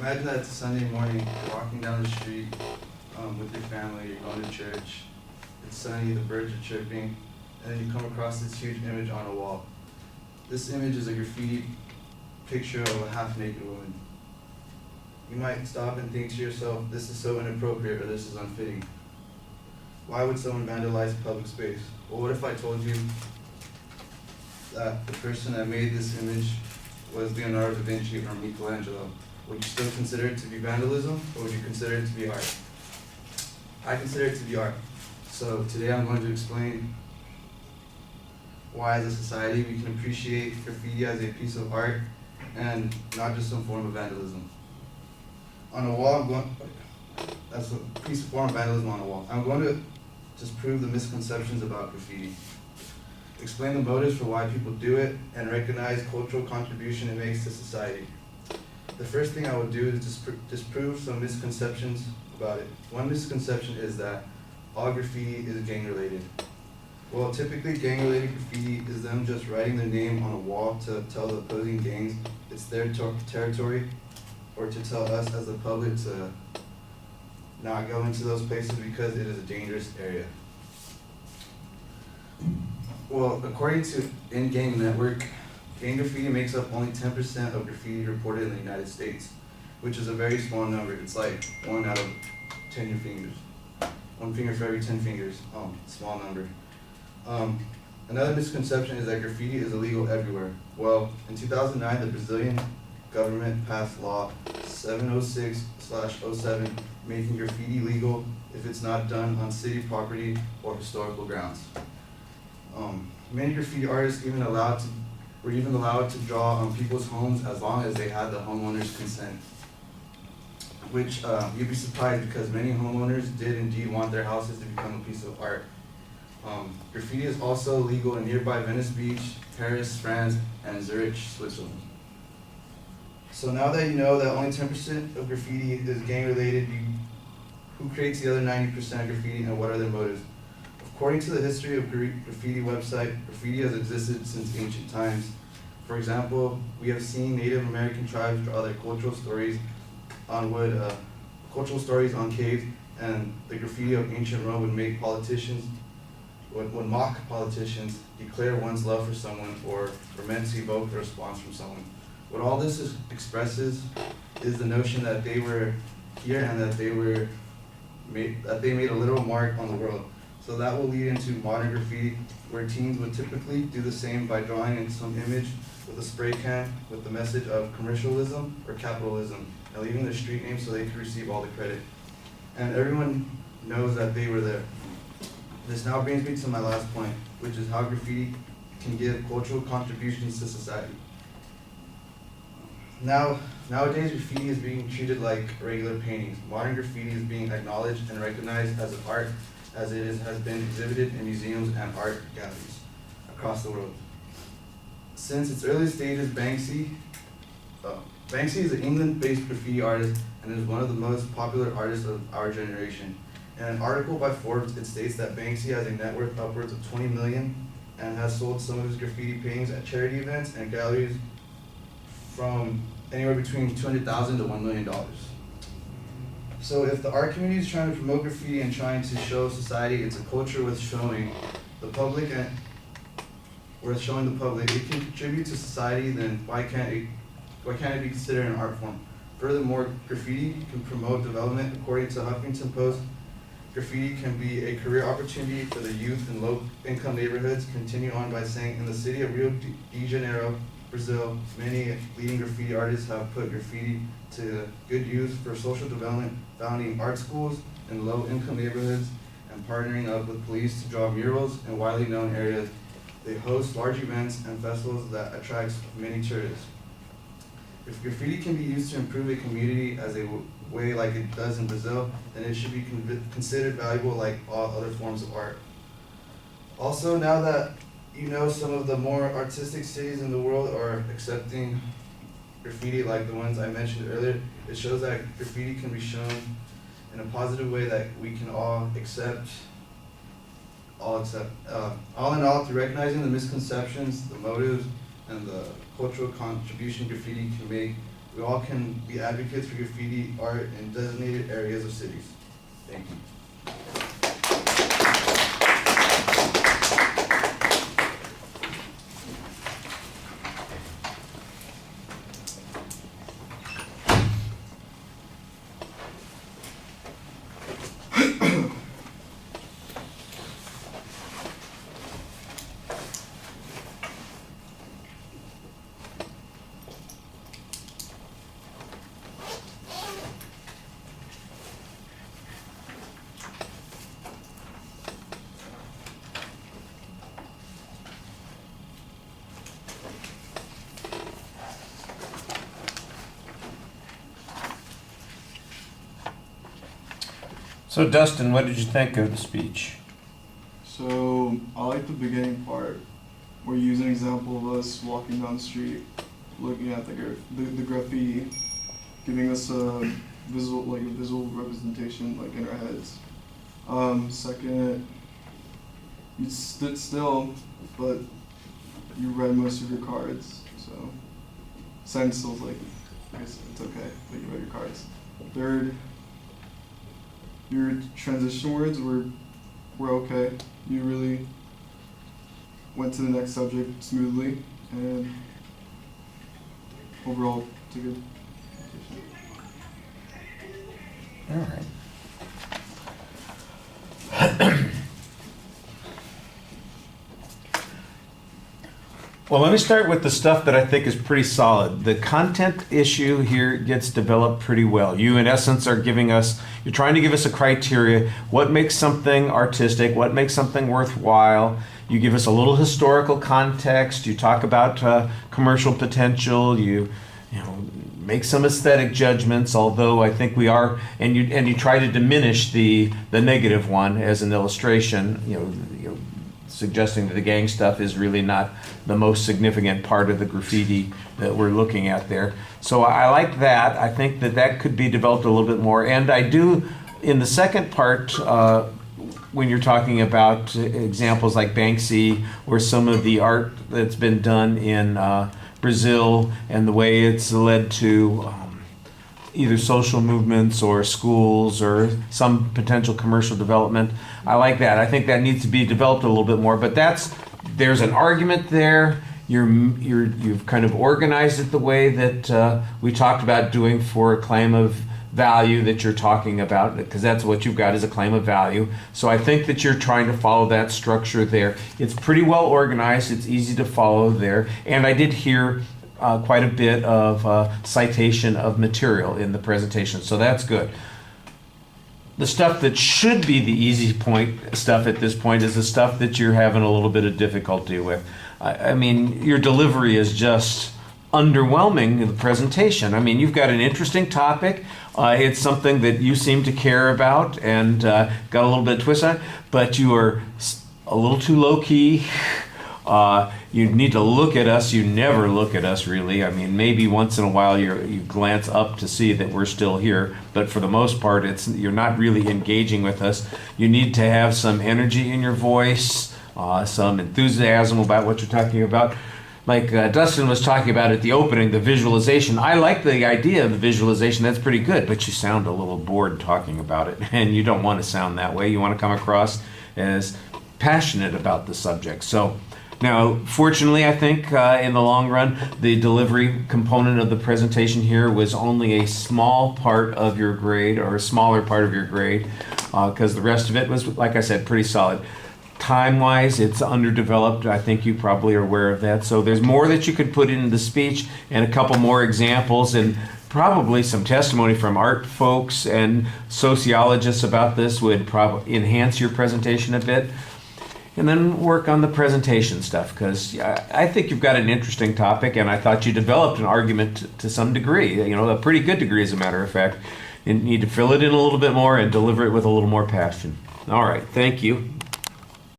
Imagine that it's a Sunday morning, you're walking down the street with your family, you're going to church, it's sunny, the birds are chirping, and then you come across this huge image on a wall. This image is a graffiti picture of a half-naked woman. You might stop and think to yourself, this is so inappropriate, or this is unfitting. Why would someone vandalize public space? Well, what if I told you that the person that made this image was Leonardo da Vinci or Michelangelo? Would you still consider it to be vandalism, or would you consider it to be art? I consider it to be art. So today I'm going to explain why as a society we can appreciate graffiti as a piece of art and not just some form of vandalism. On a wall, that's a form of vandalism on a wall. I'm going to just prove the misconceptions about graffiti, explain the motives for why people do it, and recognize cultural contribution it makes to society. The first thing I would do is disprove some misconceptions about it. One misconception is that all graffiti is gang-related. Well, typically gang-related graffiti is them just writing their name on a wall to tell the opposing gangs it's their territory, or to tell us as the public to not go into those places because it is a dangerous area. Well, according to In-Gang Network, gang graffiti makes up only 10% of graffiti reported in the United States, which is a very small number. It's like 1 out of 10 fingers. 1 finger for every 10 fingers. Small number. Another misconception is that graffiti is illegal everywhere. Well, in 2009, the Brazilian government passed law 706/07, making graffiti legal if it's not done on city property or historical grounds. Many graffiti artists were even allowed to draw on people's homes as long as they had the homeowner's consent, which you'd be surprised because many homeowners did indeed want their houses to become a piece of art. Graffiti is also legal in nearby Venice Beach, Paris, France, and Zurich, Switzerland. So now that you know that only 10% of graffiti is gang-related, who creates the other 90% of graffiti and what are their motives? According to the history of graffiti website, graffiti has existed since ancient times. For example, we have seen Native American tribes draw their cultural stories on wood, cultural stories on caves, and the graffiti of ancient Rome would mock politicians, declare one's love for someone, or were meant to evoke a response from someone. What all this expresses is the notion that they were here and that they made a literal mark on the world. So that will lead into modern graffiti, where teens would typically do the same by drawing in some image with a spray can with the message of commercialism or capitalism, and leaving their street name so they could receive all the credit. And everyone knows that they were there. This now brings me to my last point, which is how graffiti can give cultural contributions to society. Nowadays, graffiti is being treated like regular paintings. Modern graffiti is being acknowledged and recognized as an art, as it has been exhibited in museums and art galleries across the world. Since its early stages, Banksy is an England-based graffiti artist and is one of the most popular artists of our generation. In an article by Forbes, it states that Banksy has a net worth upwards of 20 million and has sold some of his graffiti paintings at charity events and galleries from anywhere between $200,000 to $1 million. So if the art community is trying to promote graffiti and trying to show society it's a culture worth showing the public, it can contribute to society, then why can't it be considered an art form? Furthermore, graffiti can promote development. According to Huffington Post, graffiti can be a career opportunity for the youth in low-income neighborhoods. Continue on by saying, in the city of Rio de Janeiro, Brazil, many leading graffiti artists have put graffiti to good use for social development, founding art schools in low-income neighborhoods and partnering up with police to draw murals in widely known areas. They host large events and festivals that attract many tourists. If graffiti can be used to improve a community as a way like it does in Brazil, then it should be considered valuable like all other forms of art. Also, now that you know some of the more artistic cities in the world are accepting graffiti like the ones I mentioned earlier, it shows that graffiti can be shown in a positive way that we can all accept. All in all, through recognizing the misconceptions, the motives, and the cultural contribution graffiti can make, we all can be advocates for graffiti art in designated areas of cities. Thank you. So Dustin, what did you think of the speech? So I like the beginning part where you use an example of us walking down the street, looking at the graffiti, giving us a visual representation like in our heads. Second, you stood still, but you read most of your cards. So second still's like, I guess it's okay, but you read your cards. Third, your transition words were okay. You really went to the next subject smoothly, and overall, it's a good presentation. All right. Well, let me start with the stuff that I think is pretty solid. The content issue here gets developed pretty well. You, in essence, are you're trying to give us a criteria. What makes something artistic? What makes something worthwhile? You give us a little historical context. You talk about commercial potential. You make some aesthetic judgments, although I think we are, and you try to diminish the negative one as an illustration, suggesting that the gang stuff is really not the most significant part of the graffiti that we're looking at there. So I like that. I think that could be developed a little bit more. And I do, in the second part, when you're talking about examples like Banksy or some of the art that's been done in Brazil and the way it's led to either social movements or schools or some potential commercial development. I like that. I think that needs to be developed a little bit more, but there's an argument there. You've kind of organized it the way that we talked about doing for a claim of value that you're talking about, because that's what you've got is a claim of value. So I think that you're trying to follow that structure there. It's pretty well organized. It's easy to follow there. And I did hear quite a bit of citation of material in the presentation, so that's good. The stuff that should be the easy point stuff at this point is the stuff that you're having a little bit of difficulty with. I mean, your delivery is just underwhelming in the presentation. I mean, you've got an interesting topic. It's something that you seem to care about and got a little bit of twist on it, but you are a little too low-key. You need to look at us. You never look at us, really. I mean, maybe once in a while you glance up to see that we're still here, but for the most part, you're not really engaging with us. You need to have some energy in your voice, some enthusiasm about what you're talking about. Like Dustin was talking about at the opening, the visualization. I like the idea of the visualization. That's pretty good, but you sound a little bored talking about it, and you don't want to sound that way. You want to come across as passionate about the subject. So now, fortunately, I think in the long run, the delivery component of the presentation here was only a small part of your grade, or a smaller part of your grade, because the rest of it was, like I said, pretty solid. Time-wise, it's underdeveloped. I think you probably are aware of that. So there's more that you could put into the speech, and a couple more examples, and probably some testimony from art folks and sociologists about this would probably enhance your presentation a bit. And then work on the presentation stuff, because I think you've got an interesting topic, and I thought you developed an argument to some degree, a pretty good degree as a matter of fact. You need to fill it in a little bit more and deliver it with a little more passion. All right, thank you.